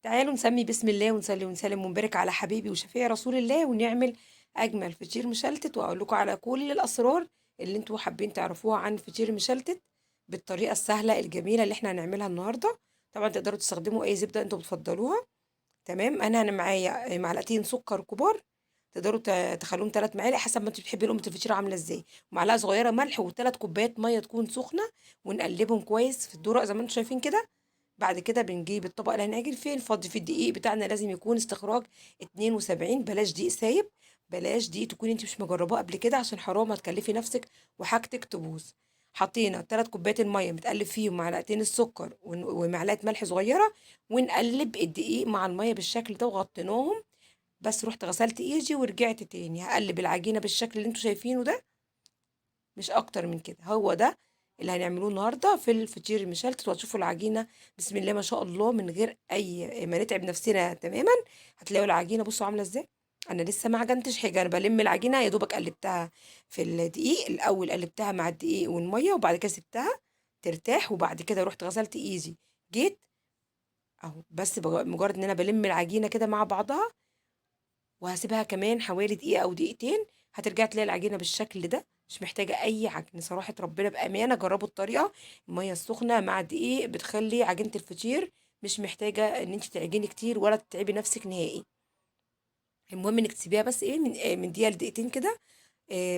تعالوا نسمي بسم الله ونصلي ونسلم ونبارك على حبيبي وشفيع رسول الله ونعمل أجمل فطير مشلتت، وأقول لكم على كل الأسرار اللي انتوا حابين تعرفوها عن فطير مشلتت بالطريقة السهلة الجميلة اللي احنا هنعملها النهاردة. طبعا تقدروا تستخدموا أي زبدة انتوا بتفضلوها. تمام، أنا معايا معلقتين سكر كبار، تقدروا تخلوهم 3 معالق حسب ما انتوا بتحبي لقمة الفطيرة عاملة ازاي، ومعلقة صغيرة ملح و3 كوبايات مية تكون سخنة، ونقلبهم كويس في الدورق زي ما انتوا شايفين كده. بعد كده بنجيب الطبق اللي هنعجن فيه، نفضي فيه الدقيق بتاعنا، لازم يكون استخراج 72، بلاش دقيق سايب، بلاش دقيق تكوني انت مش مجرباه قبل كده عشان حرام هتكلفي نفسك وحاجتك تبوظ. حطينا 3 كوبايات الميه متقلب فيهم معلقتين السكر ومعلقه ملح صغيره، ونقلب الدقيق مع الميه بالشكل ده وغطيناهم. بس رحت غسلت ايدي ورجعت تاني هقلب العجينه بالشكل اللي انتوا شايفينه ده، مش اكتر من كده. هو ده اللي هنعملوه النهارده في الفطير المشلتت، وهتشوفوا العجينه بسم الله ما شاء الله من غير اي ما نتعب نفسنا تماما. هتلاقوا العجينه بصوا عامله ازاي. انا لسه ما عجنتش حاجه، انا بلم العجينه يا دوبك قلبتها في الدقيق الاول، قلبتها مع الدقيق والميه وبعد كده سبتها ترتاح، وبعد كده رحت غسلت ايدي، جيت اهو. بس مجرد ان انا بلم العجينه كده مع بعضها، وهاسيبها كمان حوالي دقيقة أو دقيقتين، هترجع تلاقي العجينة بالشكل ده، مش محتاجة أي عجن. صراحة ربنا بأمانة جربوا الطريقة، المية السخنة مع الدقيق بتخلي عجينة الفطير مش محتاجة إن أنت تعجني كتير ولا تتعبي نفسك نهائي. المهم إنك تسيبيها بس إيه من دقيقة لدقيقتين كده،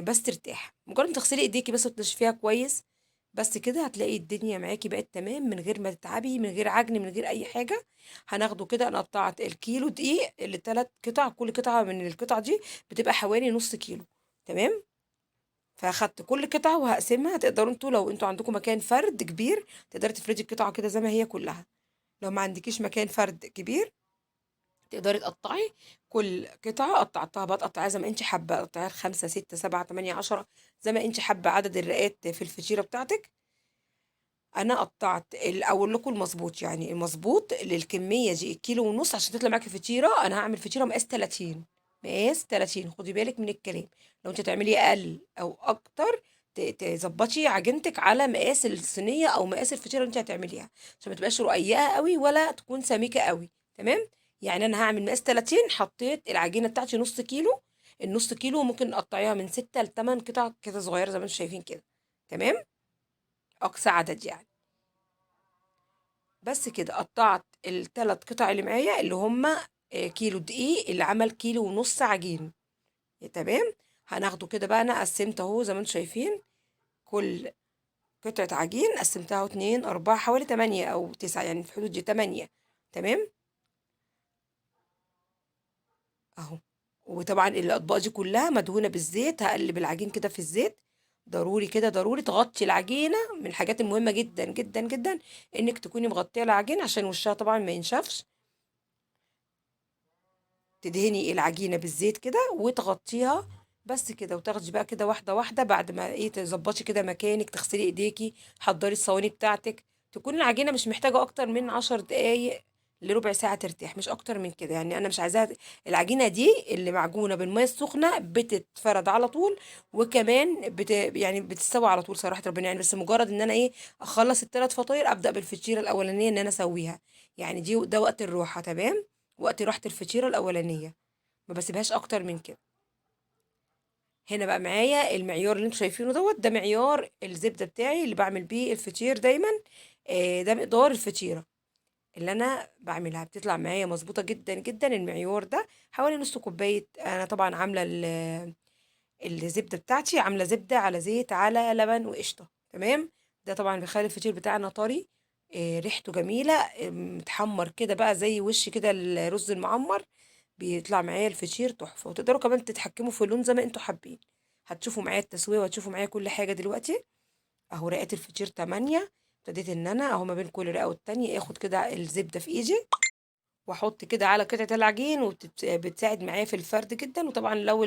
بس ترتاح. مجرد ما تغسلي ايديكي بس وتنشفيها كويس، بس كده هتلاقي الدنيا معاكي بقت تمام من غير ما تتعبي، من غير عجن، من غير اي حاجه. هناخده كده، انا قطعت الكيلو دقيق ل3 قطع، كل قطعه من القطع دي بتبقى حوالي نص كيلو. تمام، فاخدت كل قطعه وهقسمها. تقدروا انتوا لو انتوا عندكم مكان فرد كبير تقدري تفردي القطعه كده زي ما هي كلها. لو ما عندكيش مكان فرد كبير تقدري تقطعي كل قطعة، قطعتها بقى تقطعيها زي ما انت حابة، قطعيها 5 6 7 8 10 زي ما انت حابة عدد الرقات في الفطيرة بتاعتك. انا قطعت اقول لكم المظبوط، يعني المظبوط للكمية دي الكيلو ونص عشان تطلع معاكي فطيرة. انا هعمل فطيرة مقاس 30، مقاس 30، خدي بالك من الكلام. لو انت تعملي اقل او اكتر تظبطي عجينتك على مقاس الصينية او مقاس الفطيرة اللي انت هتعمليها، عشان ما تبقاش رقيقة قوي ولا تكون سميكة قوي. تمام، يعني انا هعمل مقاس 30، حطيت العجينة بتاعتي نص كيلو. النص كيلو ممكن نقطعيها من 6 ل8 قطع كده صغيرة زي ما انتم شايفين كده. تمام، اقصى عدد يعني. بس كده قطعت ال3 قطع اللي معايا اللي هما كيلو دقيق اللي عمل كيلو ونص عجين. تمام، هناخده كده بقى. انا قسمت اهو زي ما انتم شايفين، كل قطعة عجين قسمتها اهو 2 4 حوالي 8 أو 9، يعني في حدود دي 8. تمام اهو. وطبعا الاطباق دي كلها مدهونه بالزيت، هقلب العجين كده في الزيت. ضروري كده، ضروري تغطي العجينه. من الحاجات المهمه جدا جدا جدا انك تكوني مغطيه العجين عشان وشها طبعا ما ينشفش. تدهني العجينة بالزيت كده وتغطيها، بس كده. وتاخدي بقى كده واحدة واحدة بعد ما ايه تظبطي كده مكانك، تغسلي ايديكي، حضري الصواني بتاعتك. تكون العجينة مش محتاجة اكتر من 10 دقايق لربع ساعة ترتاح، مش اكتر من كده. يعني انا مش عايزاها العجينة دي اللي معجونة بالمية السخنة بتتفرد على طول، وكمان يعني بتستوي على طول صراحة ربنا. يعني بس مجرد ان انا ايه اخلص ال3 فطاير ابدأ بالفطيرة الاولانية ان انا اسويها، يعني ده وقت الراحة. تمام، وقت راحة الفطيرة الأولانية، ما باسيبهاش أكتر من كده. هنا بقى معايا المعيار اللي انتوا شايفينه دوت، ده معيار الزبدة بتاعي اللي باعمل بيه الفطير دايمًا. ده مقدار الفطيرة اللي أنا باعملها، بتطلع معايا مضبوطة جدًا، جدًا. المعيار ده حوالي نُص كوباية. أنا طبعًا عاملة الزبدة بتاعتي، عاملة زبدة على زيت على لبن وقشطة. تمام، ده طبعًا بيخلّي الفطير بتاعنا طري، ريحته جميلة، متحمّر كده بقى زي وِش كده الرز المعمّر، بيطلع معايا الفطير تحفة. وتقدروا كمان تتحكموا في اللون زي ما انتوا حابين. هتشوفوا معايا التسوية وهتشوفوا معايا كل حاجة دلوقتي. اهو رقات الفطير 8، ابتديت ان انا اهو ما بين كل رقة والتانية اخد كده الزبدة في ايدي واحط كده على قطعة العجين، وبتساعد معايا في الفرد جدا. وطبعا لو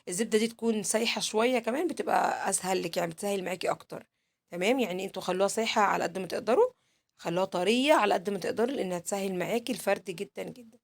الزبدة دي تكون سايحة شوية كمان بتبقى اسهل لك، يعني بتسهل معاكي اكتر. تمام، يعني انتوا خلوها سايحة على قد ما تقدروا، خلوها طرية على قد ما تقدروا لانها تسهل معاكي الفرد جدا جدا.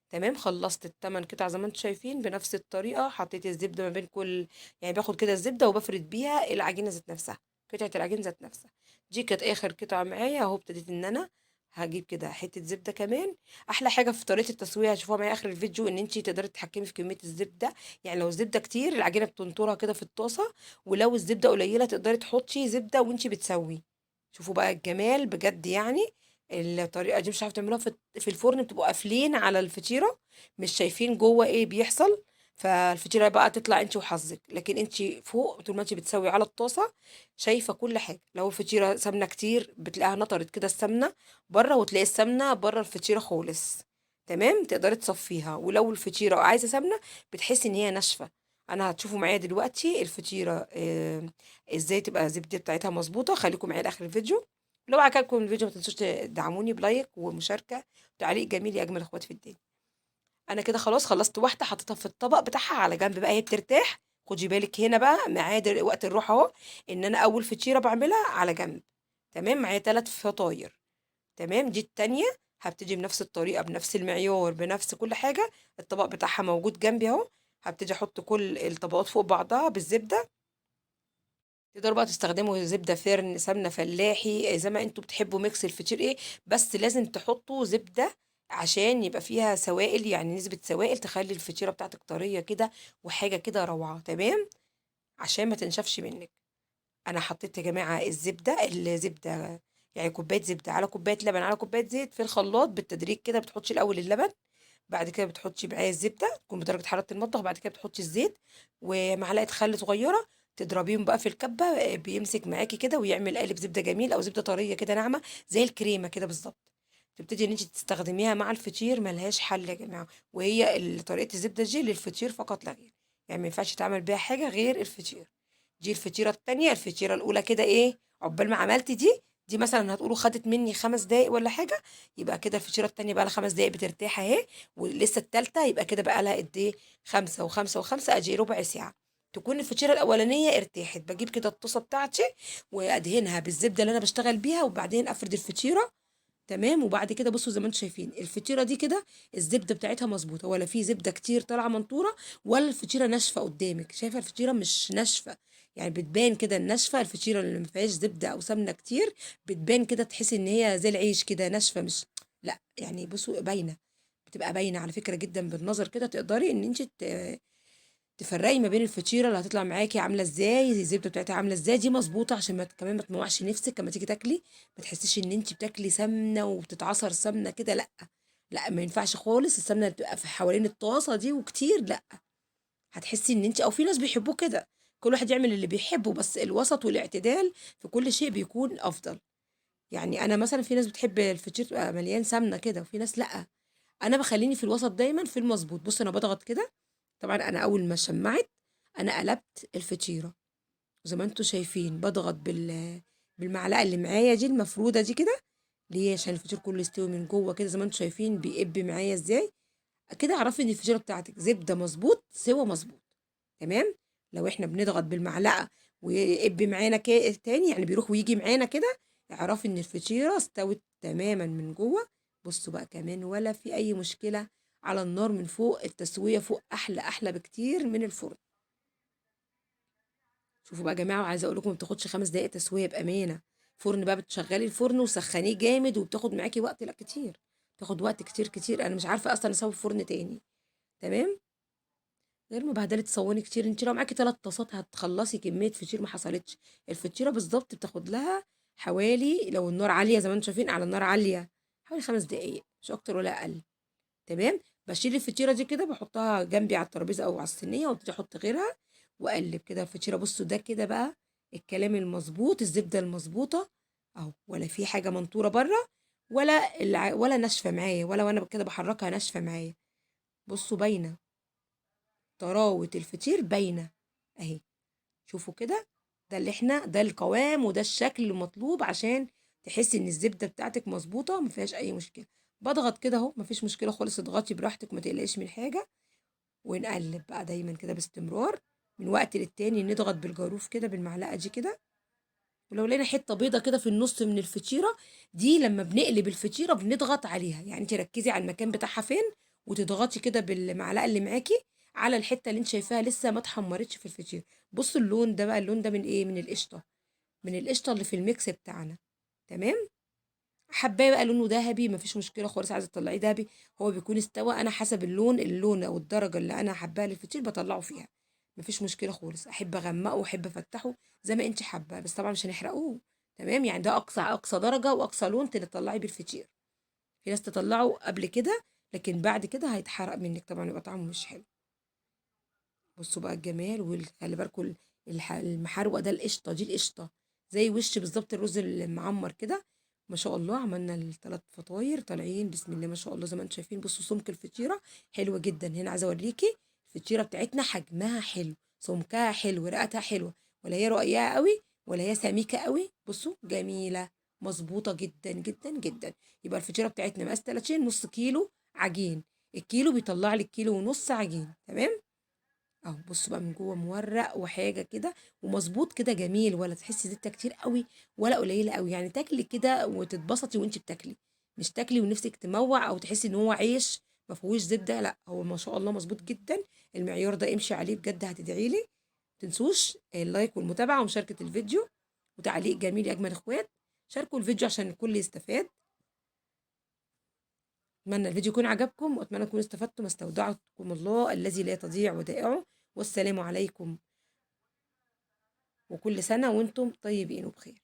تمام، خلصت ال8 قطع زي ما انتم شايفين بنفس الطريقة. حطيت الزبدة ما بين كل، يعني باخد كده الزبدة وبفرد بيها العجينة ذات نفسها، قطعة العجين ذات نفسها. دي كانت آخر قطعة معايا اهو. ابتديت ان انا هاجيب كده حتة زبدة كمان. أحلى حاجة في طريقة التسوية هتشوفوها معايا آخر الفيديو إن أنتِ تقدري تتحكمي في كمية الزبدة، يعني لو الزبدة كتير العجينة بتنطرها كده في الطاسة، ولو الزبدة قليلة تقدري تحطي زبدة وأنتِ بتسوي. شوفوا بقى الجمال بجد يعني. الطريقة دي مش عارفة تعملوها في الفرن بتبقوا قافلين على الفطيرة، مش شايفين جوه إيه بيحصل، فالفطيرة بقى تطلع أنتِ وحظِك، لكن أنتِ فوق طول ما أنتِ بتسوي على الطاسة شايفة كل حاجة. لو الفطيرة سمنة كتير بتلاقيها نطرت كده السمنة بره، وتلاقي السمنة بره الفطيرة خالص. تمام، تقدري تصفيها. ولو الفطيرة عايزة سمنة بتحسي ان هي ناشفة. انا هتشوفوا معايا دلوقتي الفطيرة ازاي تبقى الزبدة بتاعتها مظبوطة. خليكم معايا لاخر الفيديو. لو عجبكم الفيديو ما تنسوش تدعموني بلايك ومشاركة وتعليق جميل يا اجمل اخوات في الدنيا. انا كده خلاص خلصت واحدة حطيتها في الطبق بتاعها على جنب بقى هي بترتاح. خدي بالك هنا بقى ميعاد وقت الروح اهو، ان انا اول فطيرة بعملها على جنب. تمام، معايا 3 فطاير. تمام، دي التانية هابتدي بنفس الطريقة بنفس المعيار بنفس كل حاجة. الطبق بتاعها موجود جنبي اهو. هابتدي احط كل الطبقات فوق بعضها بالزبدة. تقدروا بقى تستخدموا زبدة فرن، سمنة فلاحي، زي ما انتوا بتحبوا ميكس الفطير ايه. بس لازم تحطوا زبدة عشان يبقى فيها سوائل، يعني نسبة سوائل تخلي الفطيرة بتاعتك طرية كده وحاجة كده روعة. تمام، عشان ما تنشفش منك. انا حطيت يا جماعه الزبده، يعني كوبايه زبده على كوبايه لبن على كوبايه زيت في الخلاط بالتدريج كده. بتحطي الاول اللبن، بعد كده بتحطي معاه الزبده تكون بدرجه حراره المطبخ، بعد كده بتحطي الزيت ومعلقه خل صغيره. تضربيهم بقى في الكبه بيمسك معاكي كده ويعمل قالب زبده جميل، او زبده طريه كده ناعمه زي الكريمه كده بالظبط. تبتدي ان انت تستخدميها مع الفطير ملهاش حل يا جماعه. وهي طريقه الزبده دي للفطير فقط لا غير، يعني ما ينفعش تعمل بيها حاجه غير الفطير. دي الفطيرة التانية. الفطيرة الأولى كده إيه عقبال ما عملتي دي مثلا هتقولوا خدت مني 5 دقايق ولا حاجة، يبقى كده الفطيرة التانية بقى لها 5 دقايق بترتاح أهي. ولسه التالتة يبقى كده بقى لها قد إيه، 5 و5 و5 أدي ربع ساعة تكون الفطيرة الأولانية ارتاحت. بجيب كده الطاسة بتاعتي وأدهنها بالزبدة اللي أنا بشتغل بيها، وبعدين أفرد الفطيرة. تمام، وبعد كده بصوا زي ما انتم شايفين الفطيره دي كده الزبده بتاعتها مظبوطه، ولا في زبده كتير طالعه منطوره، ولا الفطيره ناشفه قدامك. شايفه الفطيره مش ناشفه، يعني بتبان كده الناشفه. الفطيره اللي ما فيهاش زبده او سمنه كتير بتبان كده، تحسي ان هي زي العيش كده ناشفه، مش لا يعني بصوا باينه. بتبقى باينه على فكره جدا بالنظر كده. تقدري ان انت تفرقي ما بين الفطيره اللي هتطلع معاكي عامله ازاي، الزبده بتاعتها عامله ازاي، دي مظبوطه عشان ما كمان ما تموعش نفسك لما تيجي تاكلي. ما تحسيش ان انت بتاكلي سمنه وبتتعصر سمنه كده، لا. لا ما ينفعش خالص. السمنه اللي بتبقى في حوالين الطاسه دي وكتير لا، هتحسي ان انت، او في ناس بيحبوه كده. كل واحد يعمل اللي بيحبه، بس الوسط والاعتدال في كل شيء بيكون افضل. يعني انا مثلا في ناس بتحب الفطير تبقى مليان سمنه كده، وفي ناس لا. انا بخليني في الوسط دايما في المظبوط. بص انا بضغط كده. طبعا انا اول ما شمعت انا قلبت الفطيره زي ما انتم شايفين، بضغط بالمعلقه اللي معايا دي المفروده دي كده، ليه؟ عشان الفطير كله يستوي من جوه كده زي ما انتم شايفين بيقب معايا ازاي. كده اعرفي ان الفطيره بتاعتك زبده مظبوط سوا مظبوط. تمام. لو احنا بنضغط بالمعلقه ويقب معانا تاني، يعني بيروح ويجي معانا كده، اعرفي ان الفطيره استوت تماما من جوه. بصوا بقى كمان ولا في اي مشكله على النار من فوق. التسويه فوق احلى احلى بكتير من الفرن. شوفوا بقى يا جماعه، وعايزه اقول لكم ما بتاخدش 5 دقائق تسويه بامانه. فرن بقى بتشغلي الفرن وسخنيه جامد وبتاخد معاكي وقت لا كتير. تاخد وقت كتير كتير، انا مش عارفه اصلا اسوي في فرن تاني. تمام، غير مبهدله تصوني كتير. انت لو معاكي 3 طاسات هتخلصي كميه فطير ما حصلتش. الفطيره بالظبط بتاخد لها حوالي، لو النار عاليه زي ما انتم شايفين على النار عاليه، حوالي 5 دقائق مش اكتر ولا اقل. تمام. بشيل الفطيره دي كده بحطها جنبي على الترابيزه او على الصينيه، وابتدي احط غيرها واقلب كده الفطيره. بصوا ده كده بقى الكلام المظبوط، الزبده المظبوطه اهو، ولا في حاجه منطوره بره، ولا ناشفه معايا، ولا وانا كده بحركها ناشفه معايا. بصوا باينه طراوه الفطير باينه اهي. شوفوا كده، ده اللي احنا، ده القوام وده الشكل المطلوب عشان تحسي ان الزبده بتاعتك مظبوطه ما فيهاش اي مشكله. بضغط كده اهو، مفيش مشكله خالص. اضغطي براحتك ما تقلقيش من حاجه. ونقلب بقى دايما كده باستمرار، من وقت للتاني نضغط بالجاروف كده بالمعلقه دي كده. ولو لقينا حته بيضه كده في النص من الفطيره دي، لما بنقلب الفطيره بنضغط عليها. يعني انت ركزي على المكان بتاعها فين، وتضغطي كده بالمعلقه اللي معاكي على الحته اللي انت شايفاها لسه ما اتحمرتش في الفطير. بصوا اللون ده بقى، اللون ده من ايه؟ من القشطه، من القشطه اللي في الميكس بتاعنا. تمام. حبايه بقى لونه ذهبي مفيش مشكله خالص، عايزه تطلعيه ذهبي هو بيكون استوى. انا حسب اللون او الدرجه اللي انا حباها للفطير بطلعه فيها، مفيش مشكله خالص. احب اغمقه واحب افتحه زي ما انت حابه، بس طبعا مش هنحرقوه. تمام، يعني ده اقصى درجه واقصى لون تطلعي بالفطير. في ناس تطلعه قبل كده، لكن بعد كده هيتحرق منك طبعا، يبقى طعمه مش حلو. بصوا بقى الجمال، وخلي بالكم المحروقه ده القشطه دي، القشطه زي وش بالظبط الرز المعمر كده. ما شاء الله عملنا الثلاث فطاير طالعين بسم الله ما شاء الله زي ما انتم شايفين. بصوا سمك الفطيره حلوه جدا. هنا عايزه اوريكي الفطيره بتاعتنا حجمها حلو، سمكها حلو، رقتها حلوه، ولا هي رقيقه قوي ولا هي سميكه قوي. بصوا جميله، مظبوطه جدا جدا جدا. يبقى الفطيره بتاعتنا مقاس 30 نص كيلو عجين، الكيلو بيطلع لك كيلو ونص عجين. تمام اهو. بصوا بقى من جوه مورق وحاجه كده ومظبوط كده جميل، ولا تحسي زيتها كتير قوي ولا قليله قوي. يعني تاكلي كده وتتبسطي وانت بتاكلي، مش تاكلي ونفسك تموع او تحسي ان هو عيش ما فيهوش زبده. لا هو ما شاء الله مظبوط جدا. المعيار ده امشي عليه بجد هتدعي لي. تنسوش اللايك والمتابعه ومشاركه الفيديو وتعليق جميل يا اجمل اخوات. شاركوا الفيديو عشان الكل يستفاد. اتمنى الفيديو يكون عجبكم واتمنى تكونوا استفدتم. استودعكم الله الذي لا تضيع ودائعه، والسلام عليكم، وكل سنة وانتم طيبين وبخير.